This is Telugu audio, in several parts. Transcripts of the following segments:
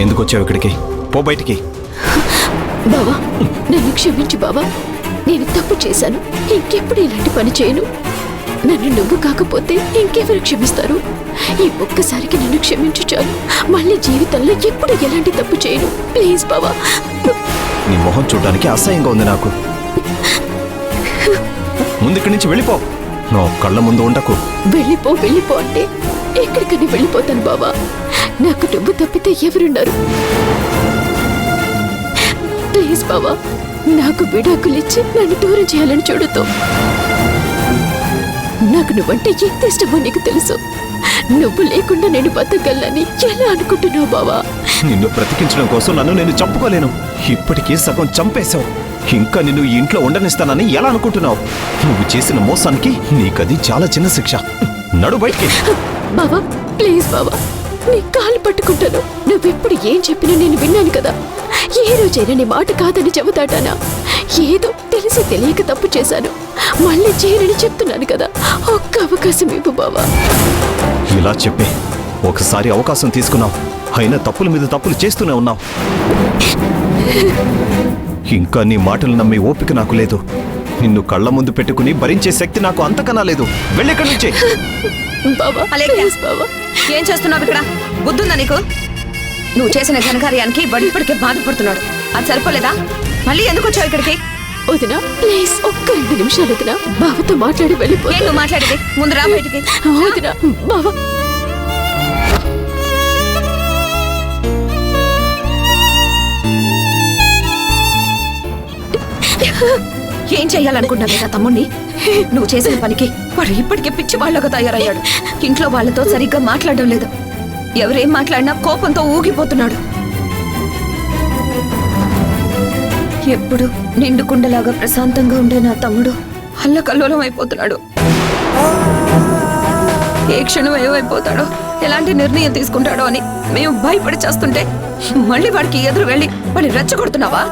ఎందుకు వచ్చావు ఇక్కడికి? పో బయటికి. బావా, నన్ను క్షమించు బావా. నేను తప్పు చేశాను. ఇంకెప్పుడు ఇలాంటి పని చేయను. నన్ను నువ్వు కాకపోతే ఇంకెవరు క్షమిస్తారు? ఈ ఒక్కసారికి నన్ను క్షమించు చాలు. మళ్ళీ జీవితంలో ఎప్పుడు ఎలాంటి తప్పు చేయను. ప్లీజ్ బావా. నీ మొహం చూడడానికి అసహ్యంగా ఉంది నాకు. ముందు ఇక్కడి నుంచి వెళ్ళిపో. నా కళ్ళ ముందు ఉండకు. వెళ్ళిపో వెళ్ళిపో అంటే ఎక్కడికని వెళ్ళిపోతాను బావా. నాకు నువ్వు తప్పితే ఎవరున్నారు? ప్లీజ్ బావా, నాకు విడాకులిచ్చి నన్ను దూరం చేయాలని చూడుతూ. నాకు నువ్వంటే ఎంత ఇష్టమో నీకు తెలుసు. నువ్వు లేకుండా నేను బతకగలని ఎలా అనుకుంటున్నావు బావా? నిన్ను బ్రతికించడం కోసం నన్ను నేను చంపుకోలేను. ఇప్పటికీ సగం చంపేశావు. ఇంకా నిన్ను ఈ ఇంట్లో ఉండనిస్తానని ఎలా అనుకుంటున్నావు? నువ్వు చేసిన మోసానికి నీకది చాలా చిన్న శిక్ష. నడు బయటికి. బావా ప్లీజ్ బావా, నీ కాలు పట్టుకుంటాను. నువ్వెప్పుడు ఏం చెప్పినా నేను విన్నాను కదా. ఏ రోజైనా నీ మాట కాదని చెబుతాటానా? ఏదో తెలిసి తెలియక తప్పు చేశాను. మళ్ళీ చేయనని చెప్తున్నాను కదా. ఒక్క అవకాశం ఇవ్వు బావా. ఇలా చెప్పి ఒకసారి అవకాశం తీసుకున్నావు. అయినా తప్పుల మీద తప్పులు చేస్తూనే ఉన్నావు. ఇంకా నీ మాటలు నమ్మే ఓపిక నాకు లేదు. నిన్ను కళ్ళ ముందు పెట్టుకుని భరించే శక్తి నాకు అంతకన్నా లేదు. వెళ్ళిక్కడి నుంచి. బావా ప్లీజ్ బావా. ఏం చేస్తున్నావు ఇక్కడ? బుద్ధుందా నీకు? నువ్వు చేసిన ఘనకార్యానికి వాడు ఇప్పటికే బాధపడుతున్నాడు. అది సరిపోలేదా? మళ్ళీ ఎందుకు వచ్చావు ఇక్కడికి? వదినా ప్లీజ్ ఒక్క 2 నిమిషాలు వదినా. బావతో మాట్లాడి వెళ్ళిపోతా. నువ్వు మాట్లాడేది ముందు రా బయటికి. వదినా బావా. ఏం చెయ్యాలనుకుంటున్నావు నా తమ్ముణ్ణి? నువ్వు చేసిన పనికి వాడు ఇప్పటికే పిచ్చి వాళ్ళగా తయారయ్యాడు. ఇంట్లో వాళ్ళతో సరిగ్గా మాట్లాడడం లేదు. ఎవరేం మాట్లాడినా కోపంతో ఊగిపోతున్నాడు. ఎప్పుడు నిండుకుండలాగా ప్రశాంతంగా ఉండే నా తమ్ముడు అల్లకల్లోలం అయిపోతున్నాడు. ఏ క్షణం ఏమైపోతాడో, ఎలాంటి నిర్ణయం తీసుకుంటాడో అని మేము భయపడి చేస్తుంటే మళ్ళీ వాడికి ఎదురు వెళ్ళి వాడిని రెచ్చగొడుతున్నావా?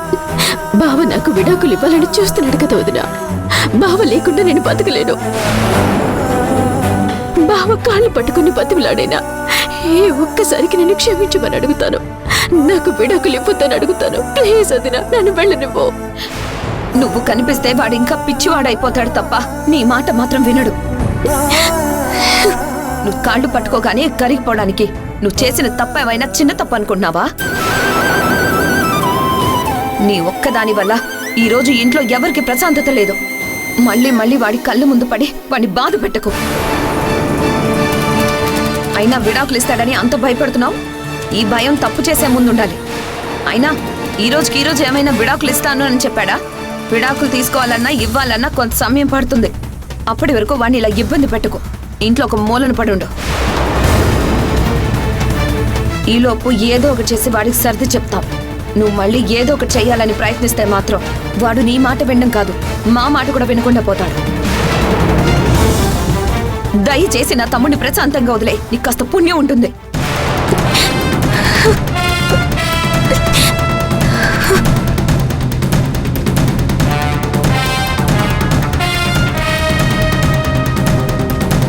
బావ నాకు విడాకులు ఇవ్వాలని చూస్తున్నాడు కదా వదినా. బావ లేకుండా నేను బతకలేను. బావ కాళ్ళు పట్టుకుని బతిమలాడైనా ఏ ఒక్కసారికి నేను క్షమించమని అడుగుతాను. నాకు విడాకులు ఇవ్వద్దని అడుగుతాను. ప్లీజ్ వదినా, నన్ను వెళ్ళనివ్వు. నువ్వు కనిపిస్తే వాడు ఇంకా పిచ్చివాడైపోతాడు తప్ప నీ మాట మాత్రం వినడు. నువ్వు కాళ్ళు పట్టుకోగానే కరిగిపోవడానికి నువ్వు చేసిన తప్ప ఏమైనా చిన్న తప్పు అనుకుంటున్నావా? నీ ఒక్కదాని వల్ల ఈరోజు ఇంట్లో ఎవరికి ప్రశాంతత లేదు. మళ్ళీ మళ్ళీ వాడి కళ్ళు ముందు పడి వాడిని బాధ పెట్టకు. అయినా విడాకులు ఇస్తాడని అంత భయపడుతున్నావు? ఈ భయం తప్పు చేసే ముందుండాలి. అయినా ఈ రోజు ఏమైనా విడాకులు ఇస్తాను అని చెప్పాడా? విడాకులు తీసుకోవాలన్నా ఇవ్వాలన్నా కొంత సమయం పడుతుంది. అప్పటి వరకు వాడిని ఇలా ఇబ్బంది పెట్టుకో. ఇంట్లో ఒక మూలన పడుండు. ఈలోపు ఏదో ఒకటి చేసి వాడికి సర్ది చెప్తాం. నువ్వు మళ్ళీ ఏదో ఒకటి చెయ్యాలని ప్రయత్నిస్తే మాత్రం వాడు నీ మాట వినడం కాదు, మా మాట కూడా వినకుండా పోతాడు. దయచేసి నా తమ్ముడిని ప్రశాంతంగా వదిలే. నీకు కాస్త పుణ్యం ఉంటుంది.